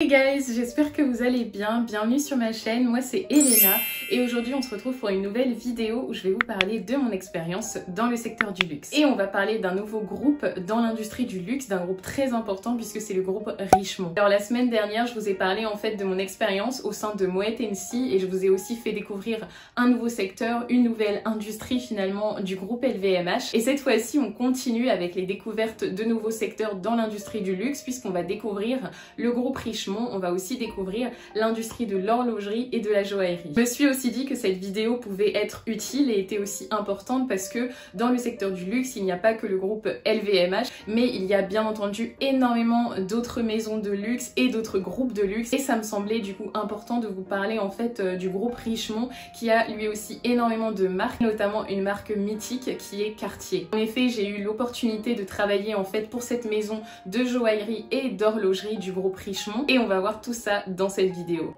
Hey guys, j'espère que vous allez bien, bienvenue sur ma chaîne, moi c'est Elena et aujourd'hui on se retrouve pour une nouvelle vidéo où je vais vous parler de mon expérience dans le secteur du luxe. Et on va parler d'un nouveau groupe dans l'industrie du luxe, d'un groupe très important puisque c'est le groupe Richemont. Alors la semaine dernière je vous ai parlé en fait de mon expérience au sein de Moet & Cie et je vous ai aussi fait découvrir un nouveau secteur, une nouvelle industrie finalement du groupe LVMH. Et cette fois-ci on continue avec les découvertes de nouveaux secteurs dans l'industrie du luxe puisqu'on va découvrir le groupe Richemont. On va aussi découvrir l'industrie de l'horlogerie et de la joaillerie. Je me suis aussi dit que cette vidéo pouvait être utile et était aussi importante parce que dans le secteur du luxe, il n'y a pas que le groupe LVMH, mais il y a bien entendu énormément d'autres maisons de luxe et d'autres groupes de luxe. Et ça me semblait du coup important de vous parler en fait du groupe Richemont qui a lui aussi énormément de marques, notamment une marque mythique qui est Cartier. En effet, j'ai eu l'opportunité de travailler en fait pour cette maison de joaillerie et d'horlogerie du groupe Richemont. Et on va voir tout ça dans cette vidéo.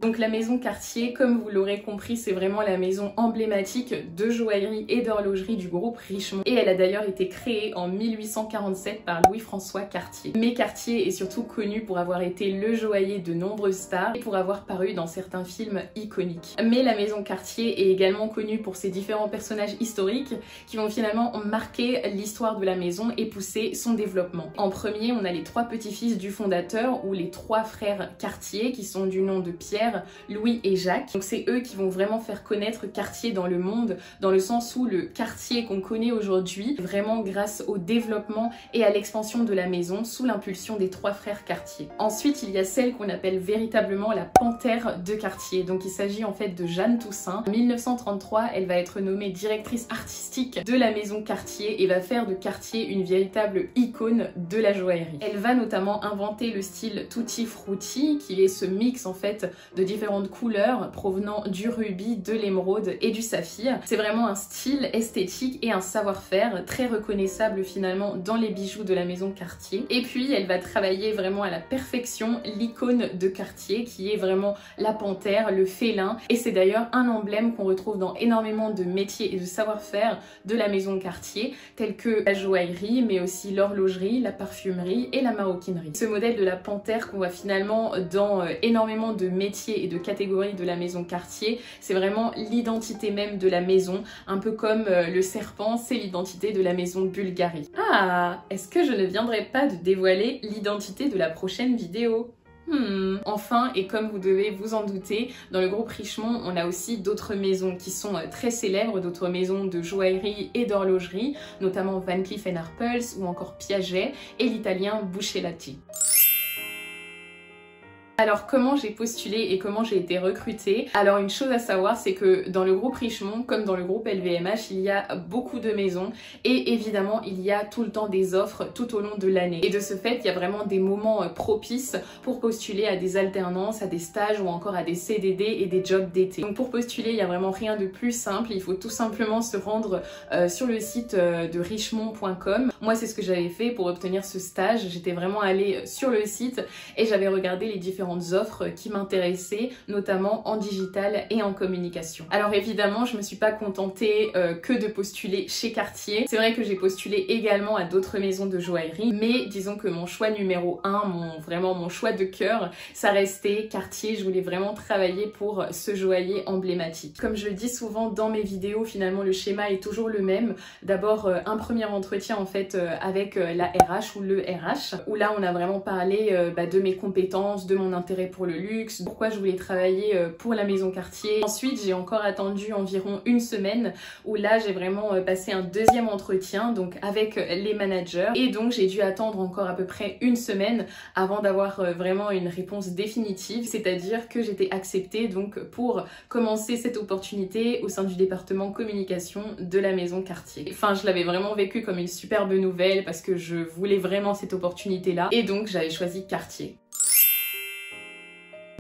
Donc la maison Cartier, comme vous l'aurez compris, c'est vraiment la maison emblématique de joaillerie et d'horlogerie du groupe Richemont. Et elle a d'ailleurs été créée en 1847 par Louis-François Cartier. Mais Cartier est surtout connu pour avoir été le joaillier de nombreuses stars et pour avoir paru dans certains films iconiques. Mais la maison Cartier est également connue pour ses différents personnages historiques qui vont finalement marquer l'histoire de la maison et pousser son développement. En premier, on a les trois petits-fils du fondateur ou les trois frères Cartier qui sont du nom de Pierre, Louis et Jacques. Donc c'est eux qui vont vraiment faire connaître Cartier dans le monde, dans le sens où le Cartier qu'on connaît aujourd'hui, vraiment grâce au développement et à l'expansion de la maison sous l'impulsion des trois frères Cartier. Ensuite, il y a celle qu'on appelle véritablement la panthère de Cartier. Donc il s'agit en fait de Jeanne Toussaint. En 1933, elle va être nommée directrice artistique de la maison Cartier et va faire de Cartier une véritable icône de la joaillerie. Elle va notamment inventer le style Tutti Frutti, qui est ce mix en fait de différentes couleurs provenant du rubis, de l'émeraude et du saphir. C'est vraiment un style esthétique et un savoir-faire très reconnaissable finalement dans les bijoux de la maison Cartier. Et puis elle va travailler vraiment à la perfection l'icône de Cartier qui est vraiment la panthère, le félin, et c'est d'ailleurs un emblème qu'on retrouve dans énormément de métiers et de savoir-faire de la maison Cartier tels que la joaillerie mais aussi l'horlogerie, la parfumerie et la maroquinerie. Ce modèle de la panthère qu'on voit finalement dans énormément de métiers et de catégories de la maison Cartier, c'est vraiment l'identité même de la maison, un peu comme le serpent, c'est l'identité de la maison Bulgari. Ah, est-ce que je ne viendrai pas de dévoiler l'identité de la prochaine vidéo ? Enfin, et comme vous devez vous en douter, dans le groupe Richemont, on a aussi d'autres maisons qui sont très célèbres, d'autres maisons de joaillerie et d'horlogerie, notamment Van Cleef & Arpels ou encore Piaget et l'italien Buccellati. Alors comment j'ai postulé et comment j'ai été recrutée? Alors une chose à savoir, c'est que dans le groupe Richemont comme dans le groupe LVMH, il y a beaucoup de maisons et évidemment il y a tout le temps des offres tout au long de l'année. Et de ce fait, il y a vraiment des moments propices pour postuler à des alternances, à des stages ou encore à des CDD et des jobs d'été. Donc pour postuler, il n'y a vraiment rien de plus simple, il faut tout simplement se rendre sur le site de richemont.com. Moi c'est ce que j'avais fait pour obtenir ce stage, j'étais vraiment allée sur le site et j'avais regardé les différentes offres qui m'intéressaient, notamment en digital et en communication. Alors évidemment, je me suis pas contentée que de postuler chez Cartier. C'est vrai que j'ai postulé également à d'autres maisons de joaillerie, mais disons que mon choix numéro 1, vraiment mon choix de cœur, ça restait Cartier. Je voulais vraiment travailler pour ce joaillier emblématique. Comme je le dis souvent dans mes vidéos, finalement le schéma est toujours le même. D'abord un premier entretien en fait avec la RH ou le RH, où là on a vraiment parlé de mes compétences, de mon intérêt pour le luxe, pourquoi je voulais travailler pour la maison Cartier. Ensuite, j'ai encore attendu environ une semaine où là, j'ai vraiment passé un deuxième entretien donc avec les managers et donc j'ai dû attendre encore à peu près une semaine avant d'avoir vraiment une réponse définitive, c'est-à-dire que j'étais acceptée donc pour commencer cette opportunité au sein du département communication de la maison Cartier. Enfin, je l'avais vraiment vécu comme une superbe nouvelle parce que je voulais vraiment cette opportunité-là et donc j'avais choisi Cartier.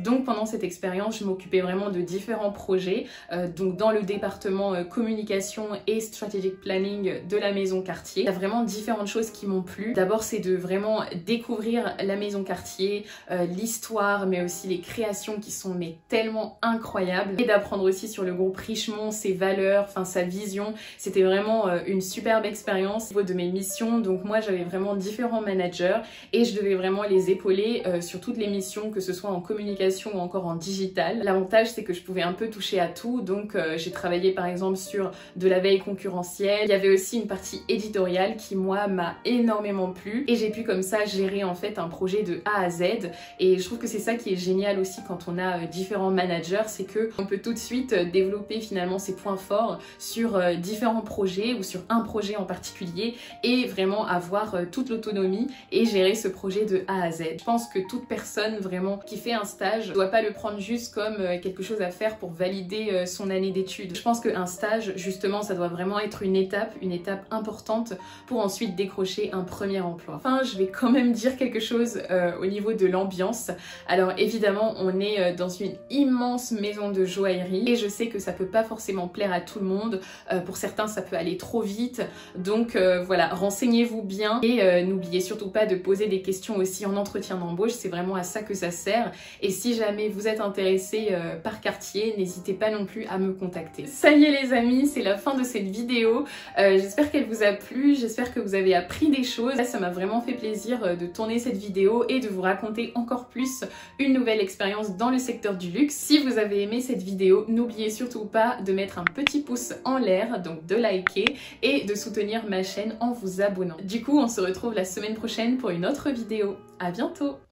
Donc pendant cette expérience, je m'occupais vraiment de différents projets, donc dans le département communication et strategic planning de la maison Cartier. Il y a vraiment différentes choses qui m'ont plu. D'abord, c'est de vraiment découvrir la maison Cartier, l'histoire, mais aussi les créations qui sont tellement incroyables, et d'apprendre aussi sur le groupe Richemont, ses valeurs, enfin sa vision. C'était vraiment une superbe expérience au niveau de mes missions. Donc moi, j'avais vraiment différents managers et je devais vraiment les épauler sur toutes les missions, que ce soit en communication ou encore en digital. L'avantage, c'est que je pouvais un peu toucher à tout. Donc j'ai travaillé par exemple sur de la veille concurrentielle. Il y avait aussi une partie éditoriale qui moi m'a énormément plu, et j'ai pu comme ça gérer en fait un projet de A à Z. Et je trouve que c'est ça qui est génial aussi quand on a différents managers, c'est que on peut tout de suite développer finalement ses points forts sur différents projets ou sur un projet en particulier, et vraiment avoir toute l'autonomie et gérer ce projet de A à Z. Je pense que toute personne vraiment qui fait un stage ne doit pas le prendre juste comme quelque chose à faire pour valider son année d'études. Je pense qu'un stage, justement, ça doit vraiment être une étape importante pour ensuite décrocher un premier emploi. Enfin, je vais quand même dire quelque chose au niveau de l'ambiance. Alors évidemment, on est dans une immense maison de joaillerie et je sais que ça peut pas forcément plaire à tout le monde. Pour certains, ça peut aller trop vite. Donc voilà, renseignez-vous bien et n'oubliez surtout pas de poser des questions aussi en entretien d'embauche. C'est vraiment à ça que ça sert. Et si jamais vous êtes intéressé par Cartier, n'hésitez pas non plus à me contacter. Ça y est les amis, c'est la fin de cette vidéo. J'espère qu'elle vous a plu, j'espère que vous avez appris des choses. Ça m'a vraiment fait plaisir de tourner cette vidéo et de vous raconter encore plus une nouvelle expérience dans le secteur du luxe. Si vous avez aimé cette vidéo, n'oubliez surtout pas de mettre un petit pouce en l'air, donc de liker et de soutenir ma chaîne en vous abonnant. Du coup, on se retrouve la semaine prochaine pour une autre vidéo. À bientôt!